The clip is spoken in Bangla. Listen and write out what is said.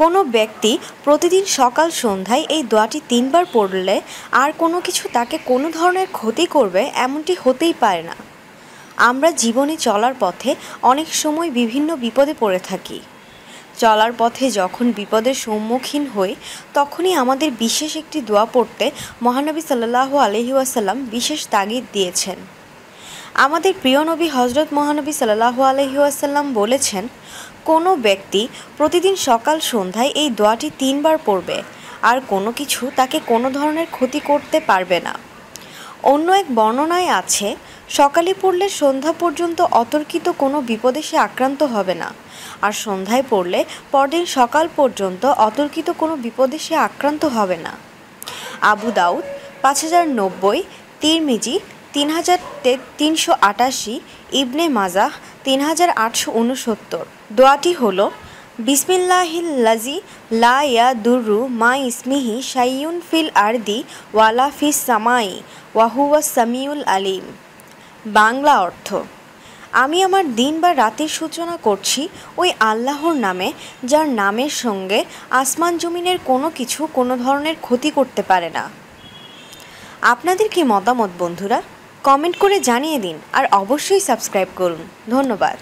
কোনো ব্যক্তি প্রতিদিন সকাল সন্ধ্যায় এই দোয়াটি 3 বার পড়লে আর কোনো কিছু তাকে কোনো ধরনের ক্ষতি করবে এমনটি হতেই পারে না। আমরা জীবনে চলার পথে অনেক সময় বিভিন্ন বিপদে পড়ে থাকি। চলার পথে যখন বিপদের সম্মুখীন হই তখনই আমাদের বিশেষ একটি দোয়া পড়তে মহানবী সাল্লাল্লাহু আলাইহি ওয়াসাল্লাম বিশেষ তাগিদ দিয়েছেন। আমাদের প্রিয় নবী হযরত মহানবী সাল্লাল্লাহু আলাইহি ওয়াসাল্লাম বলেছেন, কোনো ব্যক্তি প্রতিদিন সকাল সন্ধ্যায় এই দোয়াটি 3 বার পড়বে আর কোনো কিছু তাকে কোনো ধরনের ক্ষতি করতে পারবে না। অন্য এক বর্ণনায় আছে, সকালে পড়লে সন্ধ্যা পর্যন্ত অতর্কিত কোনো বিপদে সে আক্রান্ত হবে না, আর সন্ধ্যায় পড়লে পরদিন সকাল পর্যন্ত অতর্কিত কোনো বিপদে সে আক্রান্ত হবে না। আবু দাউদ 5090, তিরমিজি 3388, ইবনে মাজাহ 3869। দোয়াটি হলো, বিসমিল্লাহিল্লাযী লা ইয়াদুররু মা ইসমিহি শাইউন ফিল আরদি ওয়ালা ফিস সামাই ওয়া হুয়াস সামিউল আলিম। বাংলা অর্থ, আমি আমার দিন বা রাতের সূচনা করছি ওই আল্লাহর নামে, যার নামের সঙ্গে আসমান জমিনের কোনো কিছু কোনো ধরনের ক্ষতি করতে পারে না। আপনাদের কি মতামত বন্ধুরা? কমেন্ট করে জানিয়ে দিন আর অবশ্যই সাবস্ক্রাইব করুন। ধন্যবাদ।